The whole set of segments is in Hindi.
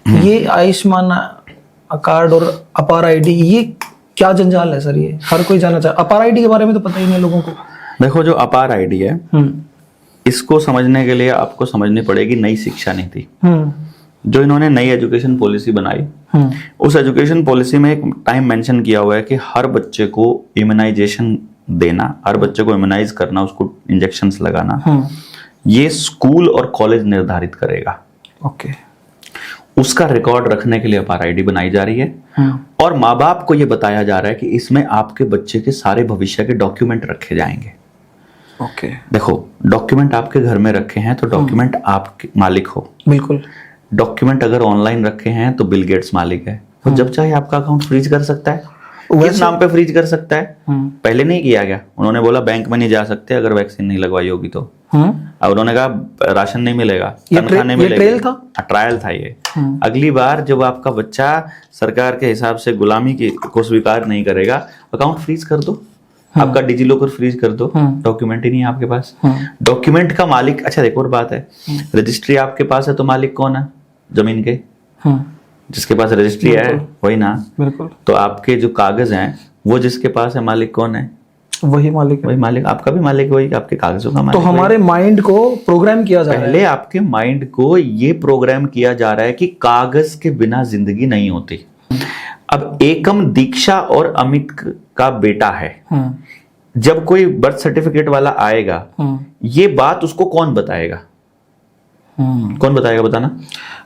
ये आयुष्मान कार्ड और अपार आईडी, ये क्या जंजाल है सर? ये हर कोई जानना चाहे। अपार आईडी के बारे में तो पता ही नहीं है लोगों को। देखो, जो अपार आईडी है, इसको समझने के लिए आपको समझनी पड़ेगी नई शिक्षा नीति। जो इन्होंने नई एजुकेशन पॉलिसी बनाई, उस एजुकेशन पॉलिसी में एक टाइम मेंशन किया हुआ है कि हर बच्चे को इम्यूनाइजेशन देना, हर बच्चे को इम्यूनाइज करना, उसको इंजेक्शंस लगाना, ये स्कूल और कॉलेज निर्धारित करेगा। ओके। उसका रिकॉर्ड रखने के लिए अपार आईडी बनाई जा रही है और माँ बाप को ये बताया जा रहा है कि इसमें आपके बच्चे के सारे भविष्य के डॉक्यूमेंट रखे जाएंगे। ओके। देखो, डॉक्यूमेंट आपके घर में रखे हैं तो डॉक्यूमेंट आप मालिक हो। बिल्कुल। डॉक्यूमेंट अगर ऑनलाइन रखे हैं तो बिल गेट्स मालिक है। तो जब चाहे आपका अकाउंट फ्रीज कर सकता है। किस नाम पे फ्रीज कर सकता है? पहले नहीं किया गया। उन्होंने बोला बैंक में नहीं जा सकते अगर वैक्सीन नहीं लगवाई होगी तो। अब उन्होंने कहा राशन नहीं मिलेगा, तनख्वाह नहीं मिलेगी। ट्रायल था ये। अगली बार जब आपका बच्चा सरकार के हिसाब से गुलामी को स्वीकार नहीं करेगा, अकाउंट फ्रीज कर दो, आपका डिजी लॉकर फ्रीज कर दो, डॉक्यूमेंट ही नहीं है आपके पास। डॉक्यूमेंट का मालिक, अच्छा देखो और बात है, रजिस्ट्री आपके पास है तो मालिक कौन है? जमीन के। जिसके पास रजिस्ट्री है वही ना। बिल्कुल। तो आपके जो कागज हैं वो जिसके पास है, मालिक कौन है? वही मालिक। वही मालिक, आपका भी मालिक वही, आपके कागजों का मालिक। तो हमारे माइंड को प्रोग्राम किया जा रहा है। पहले आपके माइंड को ये प्रोग्राम किया जा रहा है कि कागज के बिना जिंदगी नहीं होती। अब एकम दीक्षा और अमित का बेटा है, जब कोई बर्थ सर्टिफिकेट वाला आएगा, ये बात उसको कौन बताएगा? कौन बताएगा बताना?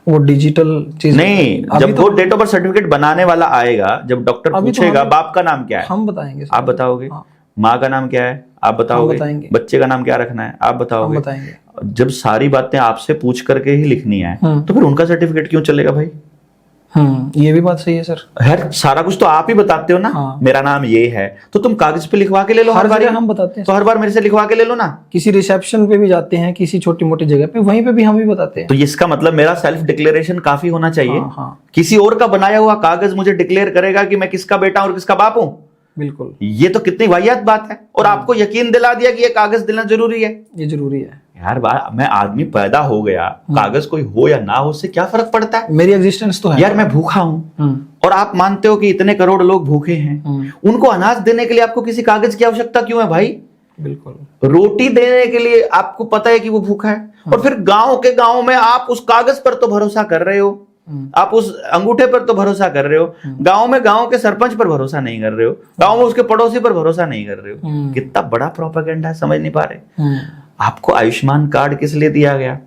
वो डिजिटल चीज नहीं, जब वो डेट ऑफ बर्थ सर्टिफिकेट बनाने वाला आएगा, जब डॉक्टर पूछेगा बाप का नाम क्या है, हम बताएंगे। आप बताओगे। माँ का नाम क्या है, आप बताओगे। बच्चे का नाम क्या रखना है, आप बताओगे। जब सारी बातें आपसे पूछ करके ही लिखनी है तो फिर उनका सर्टिफिकेट क्यों चलेगा भाई? ये भी बात सही है सर। हर सारा कुछ तो आप ही बताते हो ना। मेरा नाम ये है तो तुम कागज पे लिखवा के ले लो। हर बार हम बताते हैं तो हर बार मेरे से लिखवा के ले लो ना। किसी रिसेप्शन पे भी जाते हैं, किसी छोटी मोटी जगह पे, वहीं पे भी हम ही बताते हैं। तो इसका मतलब मेरा सेल्फ डिक्लेरेशन काफी होना चाहिए। किसी और का बनाया हुआ कागज मुझे डिक्लेयर करेगा कि मैं किसका बेटा और किसका बाप हूँ? बिल्कुल। ये तो कितनी वाहियात बात है। और आपको यकीन दिला दिया कि ये कागज देना जरूरी है। ये जरूरी है यार। मैं आदमी पैदा हो गया, कागज कोई हो या ना हो उससे क्या फर्क पड़ता है? मेरी एग्जिस्टेंस तो है यार। मैं भूखा हूं और आप मानते हो कि इतने करोड़ लोग भूखे हैं, उनको अनाज देने के लिए आपको किसी कागज की आवश्यकता क्यों है भाई? बिल्कुल। रोटी देने के लिए आपको पता है कि वो भूखा है, और फिर गांव में आप उस कागज पर तो भरोसा कर रहे हो, आप उस अंगूठे पर तो भरोसा कर रहे हो, गांव के सरपंच पर भरोसा नहीं कर रहे हो, गांव में उसके पड़ोसी पर भरोसा नहीं कर रहे हो। कितना बड़ा प्रोपेगेंडा है, समझ नहीं पा रहे। आपको आयुष्मान कार्ड किस लिए दिया गया?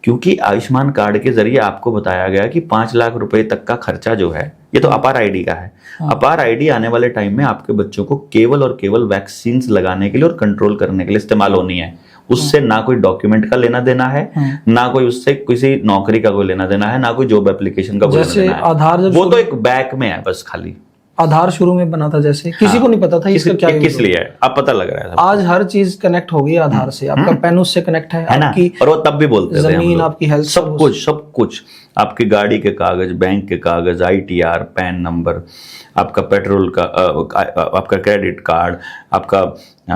क्योंकि आयुष्मान कार्ड के जरिए आपको बताया गया कि 5 लाख रुपए तक का खर्चा जो है, ये तो अपार आईडी का है। अपार आईडी आने वाले टाइम में आपके बच्चों को केवल और केवल वैक्सीन लगाने के लिए और कंट्रोल करने के लिए इस्तेमाल होनी है। उससे ना कोई डॉक्यूमेंट का लेना देना है, ना कोई उससे किसी नौकरी का कोई लेना देना है, ना कोई जॉब एप्लीकेशन का कोई लेना देना है। आधार वो तो एक बैक में है बस खाली। आधार शुरू में बना था जैसे, किसी को नहीं पता था इसका क्या किस लिए है, अब पता लग रहा है। आज हर चीज कनेक्ट हो गई आधार से। आपका पैन उससे कनेक्ट है आपकी, और वो तब भी बोलते थे जमीन, आपकी हेल्थ, सब कुछ आपकी गाड़ी के कागज, बैंक के कागज, ITR, पैन नंबर, आपका पेट्रोल का, आपका क्रेडिट कार्ड, आपका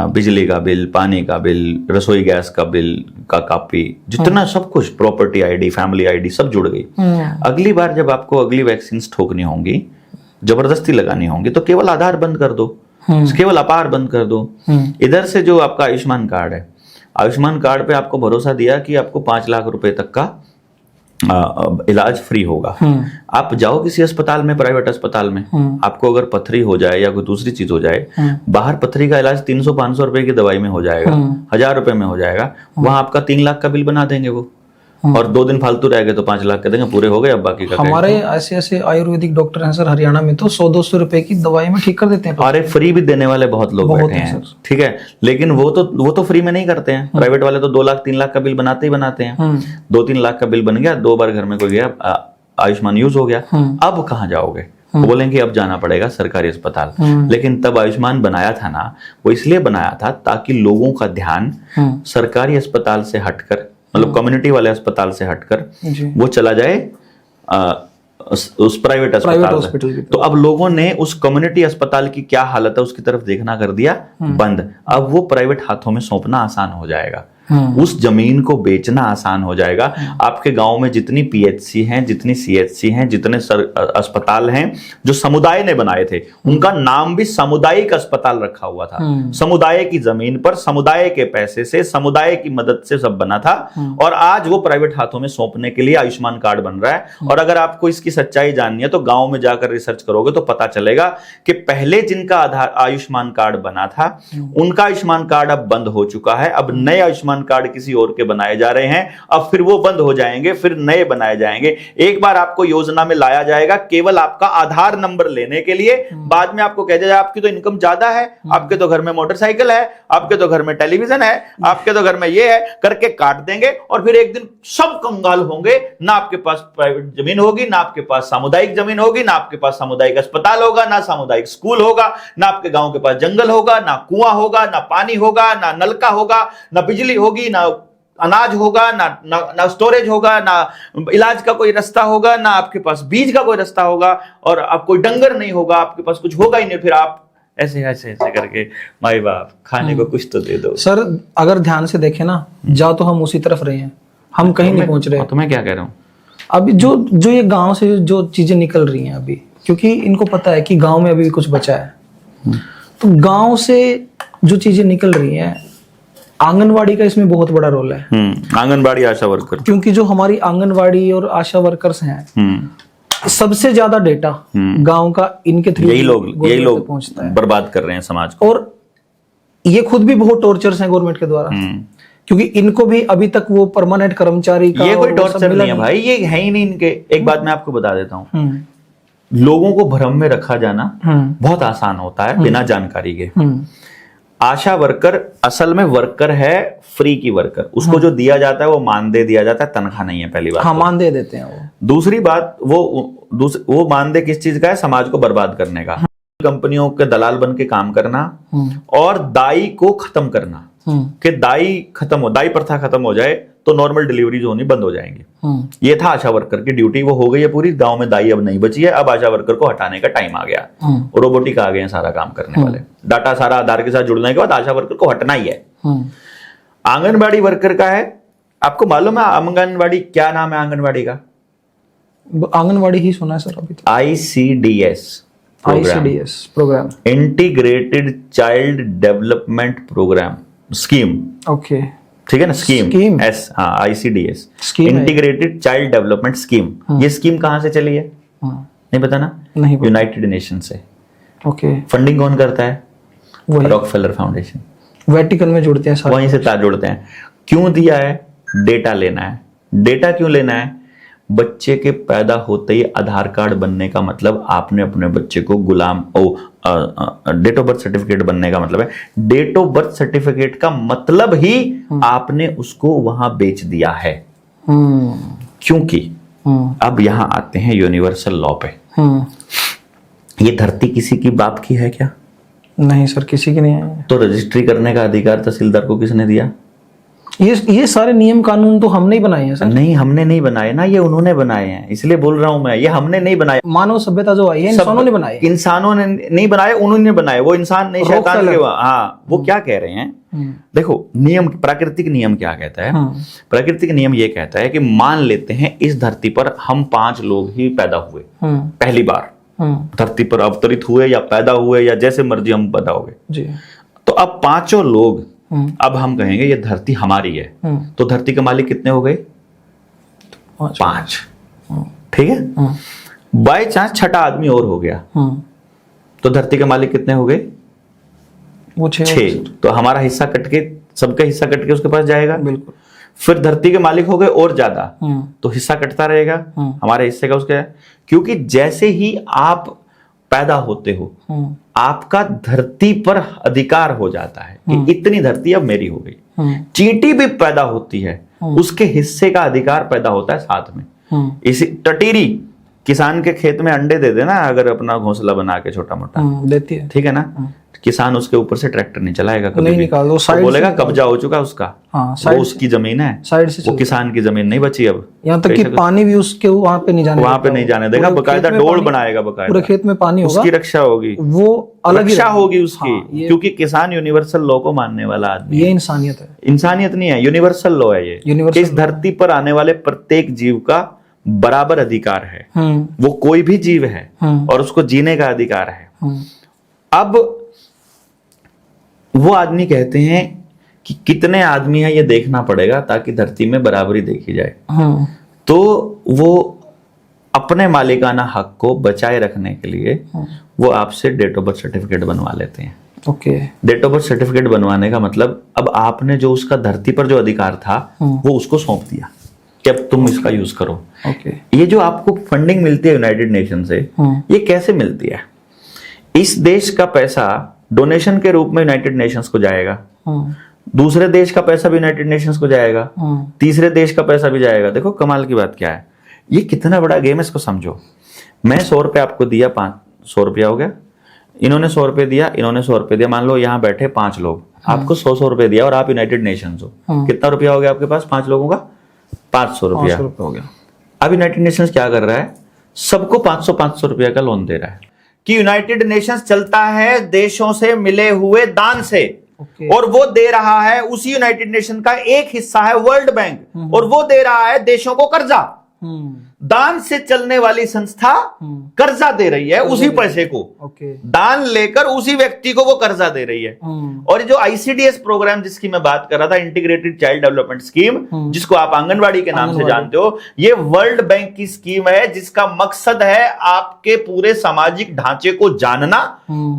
बिजली का बिल, पानी का बिल, रसोई गैस का बिल का कॉपी, जितना सब कुछ, प्रॉपर्टी ID, फैमिली ID सब जुड़ गई। अगली बार जब आपको अगली वैक्सीन ठोकनी होंगी, जबरदस्ती लगानी होंगी, तो केवल आधार बंद कर दो, केवल अपार बंद कर दो। इधर से जो आपका आयुष्मान कार्ड है, आयुष्मान कार्ड पे आपको भरोसा दिया कि आपको 5 लाख रुपए तक का इलाज फ्री होगा। आप जाओ किसी अस्पताल में, प्राइवेट अस्पताल में, आपको अगर पथरी हो जाए या कोई दूसरी चीज हो जाए, बाहर पथरी का इलाज 300-500 रुपए की दवाई में हो जाएगा, 1000 रुपए में हो जाएगा। वहां आपका 3 लाख का बिल बना देंगे वो, और 2 दिन फालतू रह गए तो 5 लाख कर देंगे, पूरे हो गए, अब बाकी का। हमारे ऐसे आयुर्वेदिक डॉक्टर हैं सर हरियाणा में, तो 100-200 रुपए की दवाई में ठीक कर देते हैं। अरे फ्री भी देने वाले बहुत लोग बैठे हैं, ठीक है, लेकिन वो तो फ्री में नहीं करते हैं। प्राइवेट वाले तो 2 लाख 3 लाख का बिल बनाते ही बनाते हैं। 2-3 लाख का बिल बन गया, 2 बार घर में कोई गया, आयुष्मान यूज हो गया। अब कहाँ जाओगे? वो बोलेंगे अब जाना पड़ेगा सरकारी अस्पताल। लेकिन तब आयुष्मान बनाया था ना, वो इसलिए बनाया था ताकि लोगों का ध्यान सरकारी अस्पताल से हटकर, मतलब कम्युनिटी वाले अस्पताल से हटकर वो चला जाए उस प्राइवेट अस्पताल। तो अब लोगों ने उस कम्युनिटी अस्पताल की क्या हालत है उसकी तरफ देखना कर दिया बंद। अब वो प्राइवेट हाथों में सौंपना आसान हो जाएगा। उस जमीन को बेचना आसान हो जाएगा। आपके गांव में जितनी पीएचसी हैं, जितनी सीएचसी हैं, जितने अस्पताल हैं जो समुदाय ने बनाए थे, उनका नाम भी सामुदायिक अस्पताल रखा हुआ था। समुदाय की जमीन पर समुदाय के पैसे से, समुदाय की मदद से सब बना था, और आज वो प्राइवेट हाथों में सौंपने के लिए आयुष्मान कार्ड बन रहा है। और अगर आपको इसकी सच्चाई जाननी है तो गांव में जाकर रिसर्च करोगे तो पता चलेगा कि पहले जिनका आधार आयुष्मान कार्ड बना था उनका आयुष्मान कार्ड अब बंद हो चुका है। अब नए आयुष्मान कार्ड किसी और के बनाए जा रहे हैं, अब फिर वो बंद हो जाएंगे, फिर नए बनाए जाएंगे। एक बार आपको योजना में लाया जाएगा केवल आपका आधार नंबर लेने के लिए, बाद में आपको कह दिया जाए आपकी तो इनकम ज्यादा है, आपके तो घर में मोटरसाइकिल है, आपके तो घर में टेलीविजन है, आपके तो घर में ये है, करके काट देंगे। और फिर एक दिन सब कंगाल होंगे, ना आपके पास प्राइवेट जमीन होगी, ना आपके पास सामुदायिक जमीन होगी, ना आपके पास सामुदायिक अस्पताल होगा, ना सामुदायिक स्कूल होगा, ना आपके गांव के पास जंगल होगा, ना कुआं होगा, ना पानी होगा, ना नलका होगा, ना बिजली होगी, ना अनाज होगा, ना स्टोरेज होगा, ना इलाज का कोई रास्ता होगा, ना आपके पास बीज का कोई रास्ता होगा, और आप कोई डंगर नहीं होगा, आपके पास कुछ होगा ही नहीं। फिर आप ऐसे ऐसे ऐसे करके माई बाप खाने को कुछ तो दे दो। सर अगर ध्यान से देखें ना, जाओ तो हम उसी तरफ रहे हैं, हम कहीं नहीं पहुंच रहे। तो मैं क्या कह रहा हूँ, अभी जो ये गांव से जो चीजें निकल रही हैं अभी, क्योंकि इनको पता है कि गांव में अभी भी कुछ बचा है, तो गांव से जो चीजें निकल रही हैं, आंगनवाड़ी का इसमें बहुत बड़ा रोल है। आंगनवाड़ी आशा वर्कर, क्योंकि जो हमारी आंगनवाड़ी और आशा वर्कर्स हैं, सबसे ज्यादा डेटा गांव का इनके थ्रू यही लोग पहुंचता है, बर्बाद कर रहे हैं समाज को। और ये खुद भी बहुत टॉर्चर्स हैं गवर्नमेंट के द्वारा, क्योंकि इनको भी अभी तक वो परमानेंट कर्मचारी का ये कोई टॉर्चर नहीं है भाई, ये है ही नहीं इनके। एक बात मैं आपको बता देता हूँ, लोगों को भ्रम में रखा जाना बहुत आसान होता है बिना जानकारी के। आशा वर्कर असल में वर्कर है, फ्री की वर्कर। उसको जो दिया जाता है वो मानदेय दिया जाता है, तनख्वाह नहीं है, पहली बात। हाँ, मानदेय देते हैं वो। दूसरी बात, वो मानदेय किस चीज का है? समाज को बर्बाद करने का, कंपनियों के दलाल बन के काम करना, और दाई को खत्म करना, कि दाई प्रथा खत्म हो जाए तो नॉर्मल डिलीवरीज होनी बंद हो जाएंगी। ये था आशा वर्कर की ड्यूटी, वो हो गई है पूरी। गांव में दाई अब नहीं बची है, अब आशा वर्कर को हटाने का टाइम आ गया। रोबोटिक आ गए हैं सारा काम करने वाले, डाटा सारा आधार के साथ जुड़ने के बाद आशा वर्कर को हटना ही है। आंगनबाड़ी वर्कर का है, आपको मालूम है आंगनबाड़ी क्या नाम है? आंगनबाड़ी का आंगनबाड़ी ही सुना है सर अभी तक। ICDS program, integrated child development program scheme. Okay, ठीक है ना, स्कीम एस, हाँ, ICDS, integrated child development scheme. ये स्कीम कहां से चली है? नहीं पता ना? नहीं, यूनाइटेड नेशन से। ओके, फंडिंग कौन करता है? Rockefeller foundation. वेटिकन में जुड़ते हैं सारे, वहीं से जुड़ते हैं। क्यों दिया है? डेटा लेना है। डेटा क्यों लेना है? बच्चे के पैदा होते ही आधार कार्ड बनने का मतलब आपने अपने बच्चे को डेट ऑफ बर्थ सर्टिफिकेट बनने का मतलब है, डेट ऑफ बर्थ सर्टिफिकेट का मतलब ही आपने उसको वहां बेच दिया है। क्योंकि अब यहां आते हैं यूनिवर्सल लॉ पे। ये धरती किसी की बाप की है क्या? नहीं सर, किसी की नहीं है। तो रजिस्ट्री करने का अधिकार तहसीलदार को किसने दिया? ये सारे नियम कानून तो हमने ही बनाए हैं सर। नहीं, हमने नहीं बनाए ना, ये उन्होंने बनाए हैं, इसलिए बोल रहा हूं मैं, ये हमने नहीं बनाए। मानव सभ्यता जो आई है, इंसानों ने बनाए। इंसानों ने नहीं बनाए, उन्होंने बनाए। वो इंसान नहीं, शैतान के। हाँ, वो क्या कह रहे हैं? देखो, नियम, प्राकृतिक नियम क्या कहता है? प्राकृतिक नियम ये कहता है कि मान लेते हैं इस धरती पर हम 5 लोग ही पैदा हुए, पहली बार धरती पर अवतरित हुए या पैदा हुए या जैसे मर्जी हम पैदा हो गए। तो अब 5 लोग, अब हम कहेंगे ये धरती हमारी है, तो धरती के मालिक कितने हो गए? 5। ठीक है। बाय चांस छठा आदमी और हो गया, तो धरती के मालिक कितने हो गए? वो 6। तो हमारा हिस्सा कटके, सबका हिस्सा कटके उसके पास जाएगा। बिल्कुल। फिर धरती के मालिक हो गए और ज्यादा, तो हिस्सा कटता रहेगा हमारे हिस्से का उसका। क्योंकि जैसे ही आप पैदा होते हो, आपका धरती पर अधिकार हो जाता है कि इतनी धरती अब मेरी हो गई। चींटी भी पैदा होती है, उसके हिस्से का अधिकार पैदा होता है साथ में। इसी टटीरी किसान के खेत में अंडे दे देना अगर अपना घोंसला बना के छोटा मोटा, देती है। ठीक है ना, किसान उसके ऊपर से ट्रैक्टर नहीं चलाएगा कभी नहीं भी। निकाल, वो वो साइड बोलेगा से कब्जा हो चुका उसका, हाँ वो साइड उसकी जमीन है, साइड से वो किसान की जमीन नहीं बची अब। यहाँ तक कि पानी भी उसके वहां पे नहीं जाने वहां पे नहीं जाने देगा, बकायदा डोल बनाएगा, पूरे बकायदा खेत में पानी होगा, उसकी रक्षा होगी, वो अलग ही रक्षा रहेगा। होगी उसकी, क्योंकि किसान यूनिवर्सल लॉ को मानने वाला आदमी ये है। इंसानियत है। इंसानियत नहीं है, यूनिवर्सल लॉ है ये, यूनिवर्सल कि इस धरती पर आने वाले प्रत्येक जीव का बराबर अधिकार है, वो कोई भी जीव है और उसको जीने का अधिकार है। अब वो आदमी कहते हैं कि कितने आदमी है ये देखना पड़ेगा ताकि धरती में बराबरी देखी जाए। तो वो अपने मालिकाना हक को बचाए रखने के लिए वो आपसे डेट ऑफ बर्थ सर्टिफिकेट बनवा लेते हैं। Okay. Date of birth certificate बनवाने का मतलब अब आपने जो उसका धरती पर जो अधिकार था वो उसको सौंप दिया कि अब तुम इसका यूज करो। ओके। ये जो आपको फंडिंग मिलती है यूनाइटेड नेशन से, ये कैसे मिलती है? इस देश का पैसा डोनेशन के रूप में यूनाइटेड नेशंस को जाएगा, दूसरे देश का पैसा भी यूनाइटेड नेशंस को जाएगा, तीसरे देश का पैसा भी जाएगा। देखो कमाल की बात क्या है, ये कितना बड़ा गेम है, इसको समझो। मैं 100 रुपये आपको दिया, 500 रुपया हो गया, इन्होंने 100 रुपये दिया, इन्होंने 100 रुपये दिया, मान लो यहाँ बैठे 5 लोग, आपको 100 रुपये दिया और आप यूनाइटेड नेशंस हो, कितना रुपया हो गया आपके पास 5 लोगों का? 500 रुपया हो गया। अब यूनाइटेड नेशंस क्या कर रहा है, सबको 500 रुपया का लोन दे रहा है कि यूनाइटेड नेशंस चलता है देशों से मिले हुए दान से, और वो दे रहा है, उसी यूनाइटेड नेशन का एक हिस्सा है वर्ल्ड बैंक, और वो दे रहा है देशों को कर्जा। दान से चलने वाली संस्था कर्जा दे रही है उसी पैसे को, दान लेकर उसी व्यक्ति को वो कर्जा दे रही है। और जो आईसीडीएस प्रोग्राम जिसकी मैं बात कर रहा था, इंटीग्रेटेड चाइल्ड डेवलपमेंट स्कीम, जिसको आप आंगनवाड़ी के नाम से जानते हो, ये वर्ल्ड बैंक की स्कीम है जिसका मकसद है आपके पूरे सामाजिक ढांचे को जानना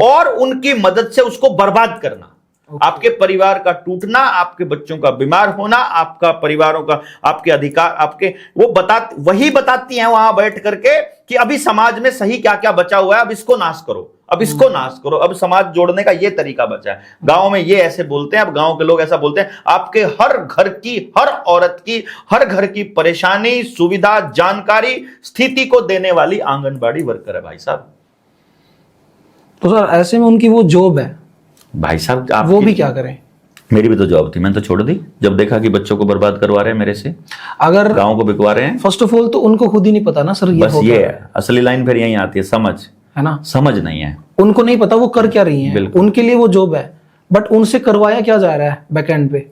और उनकी मदद से उसको बर्बाद करना। आपके परिवार का टूटना, आपके बच्चों का बीमार होना, आपका परिवारों का, आपके अधिकार, आपके वो वही बताती हैं वहां बैठ करके कि अभी समाज में सही क्या क्या बचा हुआ है, अब इसको नाश करो, अब इसको नाश करो, अब समाज जोड़ने का ये तरीका बचा है। गांव में ये ऐसे बोलते हैं, अब गांव के लोग ऐसा बोलते हैं। आपके हर घर की, हर औरत की, हर घर की परेशानी, सुविधा, जानकारी, स्थिति को देने वाली आंगनबाड़ी वर्कर है भाई साहब। तो सर ऐसे में उनकी वो जॉब है भाई साहब, वो भी क्या करें? मेरी भी तो जॉब थी, मैंने तो छोड़ दी जब देखा कि बच्चों को बर्बाद करवा रहे हैं मेरे से, अगर गांव को बिकवा रहे हैं। फर्स्ट ऑफ ऑल तो उनको खुद ही नहीं पता ना सर, ये बस ये है असली लाइन, फिर यहीं आती है समझ, है ना? समझ नहीं है, उनको नहीं पता वो कर क्या रही हैं, उनके लिए वो जॉब है, बट उनसे करवाया क्या जा रहा है बैकएंड पे,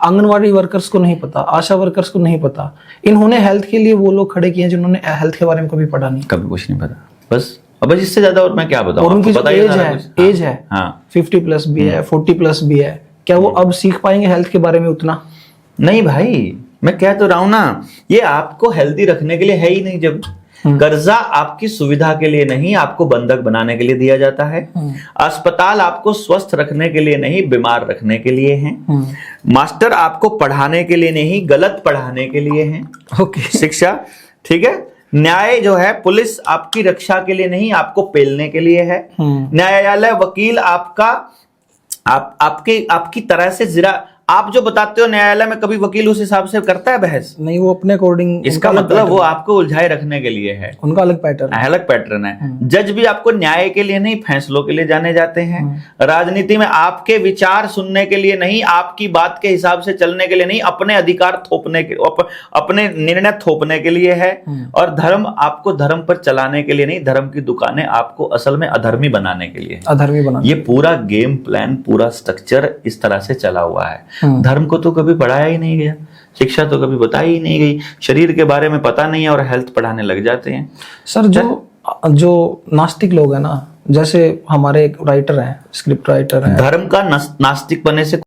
आंगनवाड़ी वर्कर्स को नहीं पता, आशा वर्कर्स को नहीं पता। इन्होंने हेल्थ के लिए वो लोग खड़े किए हैं जिन्होंने हेल्थ के बारे में कभी पढ़ा नहीं, कभी कुछ नहीं पता। बस अब इससे ज्यादा और मैं क्या बताऊं? और उनकी जो एज है हाँ 50 प्लस भी है, 40 प्लस भी है, क्या वो अब सीख पाएंगे हेल्थ के बारे में उतना? नहीं भाई, मैं कह तो रहा हूं ना, ये आपको हेल्दी रखने के लिए है ही नहीं। जब कर्जा आपकी सुविधा के लिए नहीं, आपको बंधक बनाने के लिए दिया जाता है। अस्पताल आपको स्वस्थ रखने के लिए नहीं, बीमार रखने के लिए है। मास्टर आपको पढ़ाने के लिए नहीं, गलत पढ़ाने के लिए है। ओके। शिक्षा, ठीक है। न्याय जो है, पुलिस आपकी रक्षा के लिए नहीं, आपको पेलने के लिए है। न्यायालय, वकील आपका आपकी तरह से जरा, आप जो बताते हो न्यायालय में कभी वकील उस हिसाब से करता है बहस? नहीं, वो अपने अकॉर्डिंग, इसका मतलब वो आपको उलझाए रखने के लिए है, उनका अलग पैटर्न, अलग पैटर्न है। जज भी आपको न्याय के लिए नहीं, फैसलों के लिए जाने जाते हैं। राजनीति में आपके विचार सुनने के लिए नहीं, आपकी बात के हिसाब से चलने के लिए नहीं, अपने अधिकार थोपने के, अपने निर्णय थोपने के लिए है। और धर्म आपको धर्म पर चलाने के लिए नहीं, धर्म की दुकानें आपको असल में अधर्मी बनाने के लिए, अधर्मी बनाने। ये पूरा गेम प्लान, पूरा स्ट्रक्चर इस तरह से चला हुआ है। धर्म को तो कभी पढ़ाया ही नहीं गया, शिक्षा तो कभी बताई ही नहीं गई, शरीर के बारे में पता नहीं है और हेल्थ पढ़ाने लग जाते हैं। सर जो नास्तिक लोग हैं ना, जैसे हमारे एक राइटर हैं, स्क्रिप्ट राइटर हैं, धर्म का नास्तिक बनने से